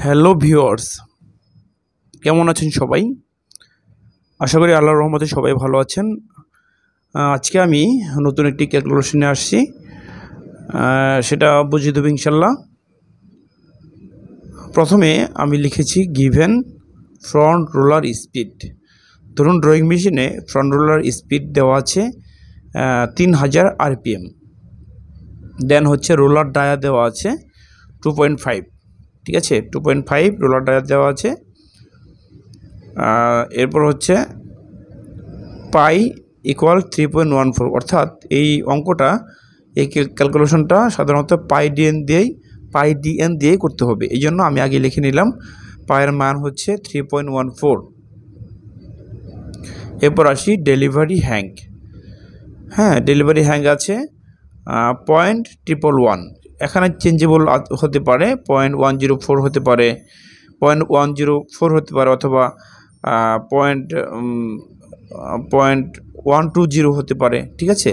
Hello viewers, কেমন আছেন সবাই? আশা করি আল্লাহর রহমতে সবাই ভালো আছেন। আজকে আমি নতুন একটি ক্যালকুলেশনে আসছি, সেটা বুঝিয়ে দেব ইনশাল্লাহ। প্রথমে আমি লিখেছি গিভেন ফ্রন্ট রোলার স্পিড। ধরুন ড্রয়িং মেশিনে ফ্রন্ট রোলার স্পিড দেওয়া আছে 3000 RPM। দেন হচ্ছে রোলার ডায়া দেওয়া আছে 2.5, ঠিক আছে, 2.5 রোলার ডায়া দেওয়া আছে। এরপর হচ্ছে পাই ইকুয়াল 3.14, অর্থাৎ এই অঙ্কটা, এই ক্যালকুলেশনটা সাধারণত পাই ডিএন দিয়েই করতে হবে। এই জন্য আমি আগে লিখে নিলাম পায়ের মান হচ্ছে 3.14। এরপর আসি ডেলিভারি হ্যাঙ্ক। ডেলিভারি হ্যাঙ্ক আছে 0.111। এখানে চেঞ্জেবল হতে পারে, 0.104 হতে পারে, 0.104 হতে পারে, অথবা 0.120 হতে পারে, ঠিক আছে।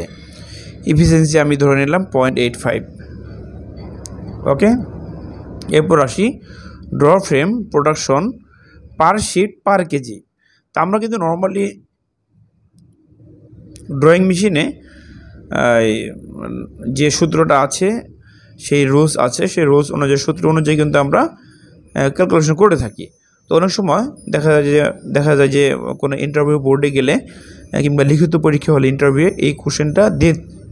ইফিসিয়েন্সি আমি ধরে নিলাম 0.85। ওকে, এরপর আসি draw frame production per sheet per KG. তা আমরা কিন্তু নর্মালি ড্রয়িং মেশিনে যে সূত্রটা আছে, সেই রোজ আছে, সেই রোজ অনুযায়ী, সূত্র অনুযায়ী কিন্তু আমরা ক্যালকুলেশন করে থাকি। তো অনেক সময় দেখা যায় যে কোনো ইন্টারভিউ বোর্ডে গেলে কিংবা লিখিত পরীক্ষা হলে ইন্টারভিউ এই কোশ্চেনটা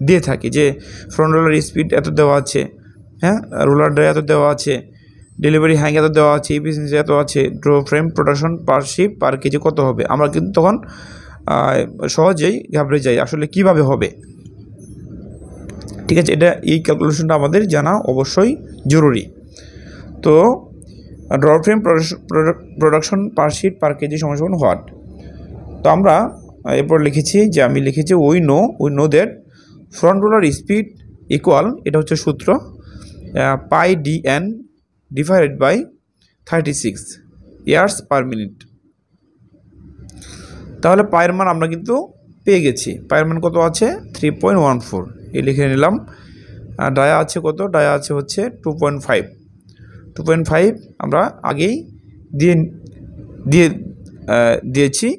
দিয়ে থাকে যে ফ্রন্ট রোলার স্পিড এত দেওয়া আছে, রোলার ড্রাই এত দেওয়া আছে, ডেলিভারি হ্যাং এত দেওয়া আছে, ইফিসিয়েন্সি এত আছে, draw frame production per ship per KG কত হবে। আমরা কিন্তু তখন সহজেই ঘাবড়ে যাই, আসলে কিভাবে হবে, ঠিক আছে। এই ক্যালকুলেশনটা আমাদের জানা অবশ্যই জরুরি। তো draw frame production per sheet per KG সমান হোয়াট। তো আমরা এরপর লিখেছি যে আমি লিখেছি we know that front roller speed equal, এটা হচ্ছে সূত্র, pi DN divided by 36 years per minute. তাহলে পায়ের মান আমরা কিন্তু পেয়ে গেছি। পায়ের মান কত আছে? 3.14, এই লিখে নিলাম। ডায়া আছে কত? ডায়া আছে হচ্ছে 2.5 আমরা আগেই দিয়েছি।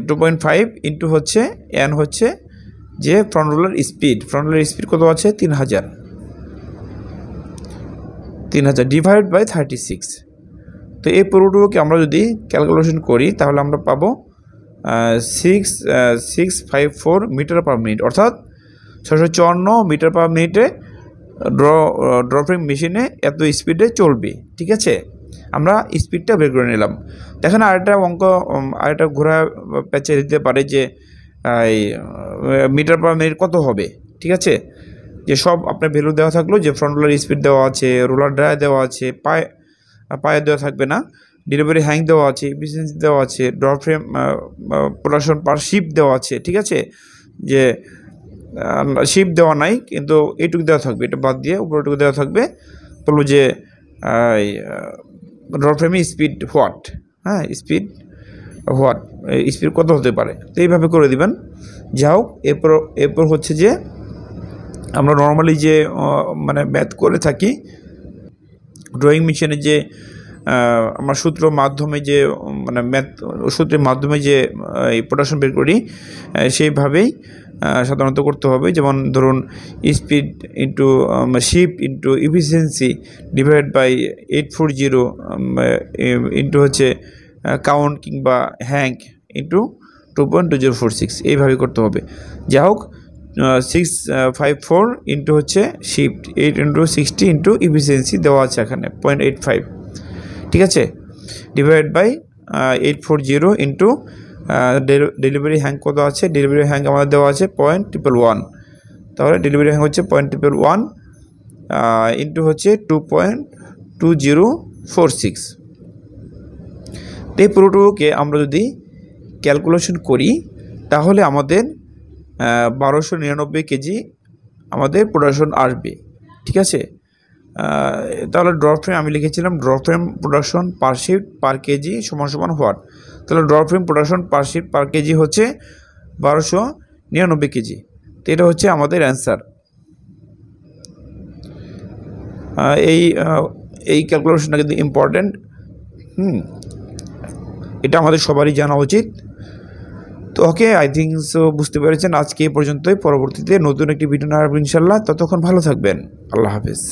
2.5 ইন্টু হচ্ছে এন হচ্ছে যে ফ্রন্ট রোলার স্পিড কত আছে? 3000 ডিভাইড বাই 36। তো এই পুরোটুকুকে আমরা যদি ক্যালকুলেশন করি তাহলে আমরা পাবো 654 মিটার পার মিনিট, অর্থাৎ 654 মিটার পার মিনিটে ড্র ফ্রেম মেশিনে এত স্পিডে চলবে, ঠিক আছে। আমরা স্পিডটা বের করে নিলাম। দেখেন আরেকটা অঙ্ক, আরেকটা ঘোরা প্যাচে দিতে পারে যে মিটার পার মিনিট কত হবে, ঠিক আছে। যে সব আপনার ভ্যালু দেওয়া থাকলো, যে ফ্রন্ট রোলার স্পিড দেওয়া আছে, রোলার ড্রাই দেওয়া আছে, পায়ে দেওয়া থাকবে না, ডেলিভারি হ্যাং দেওয়া আছে, ইফিসিয়েন্সি দেওয়া আছে, draw frame production per shift দেওয়া আছে, ঠিক আছে। যে শিপ দেওয়া নাই কিন্তু এইটুকু দেওয়া থাকবে, এটা বাদ দিয়ে উপরটুকু দেওয়া থাকবে। বলবো যে ড্র ফ্রেমে স্পিড হোয়াট, স্পিড কত হতে পারে। তো এইভাবে করে দিবেন। যা হোক, এরপর হচ্ছে যে আমরা নর্মালি যে ম্যাথ করে থাকি ড্রয়িং মেশিনে, যে আমরা সূত্রের মাধ্যমে যে সূত্রের মাধ্যমে যে এই প্রোডাকশন বের করি, সেইভাবেই সাধারণত করতে হবে। যেমন ধরুন speed into shift into efficiency divide by 840 into হচ্ছে কাউন্ট কিংবা হ্যাঙ্ক ইন্টু 2.2046, এইভাবে করতে হবে। যা হোক, 654 ইন্টু হচ্ছে শিফট, 8 ইন্টু 60 ইন্টু ইফিসিয়েন্সি দেওয়া আছে এখানে 0.85, ঠিক আছে, divide by 840 into delivery hank কত আছে? ডেলিভারি হ্যাং আমাদের দেওয়া আছে 0.111, তাহলে ডেলিভারি হ্যাং হচ্ছে 0.111 ইন্টু হচ্ছে 2.2046। এই পুরোটুকুকে আমরা যদি ক্যালকুলেশন করি তাহলে আমাদের 1299 কেজি আমাদের প্রোডাকশন আসবে, ঠিক আছে। তাহলে ড্র ফ্রেম আমি লিখেছিলাম draw frame production per shift per KG সমান হোয়াট। তাহলে draw frame production per shift per KG হচ্ছে 1299 কেজি। তো এটা হচ্ছে আমাদের অ্যান্সার। এই ক্যালকুলেশনটা কিন্তু ইম্পর্ট্যান্ট। এটা আমাদের সবারই জানা উচিত। তো ওকে, আই থিঙ্ক সো বুঝতে পেরেছেন। আজকে এই পর্যন্তই, পরবর্তীতে নতুন একটি ভিডিও নিয়ে আসবো ইনশাল্লাহ। ততক্ষণ ভালো থাকবেন। আল্লাহ হাফেজ।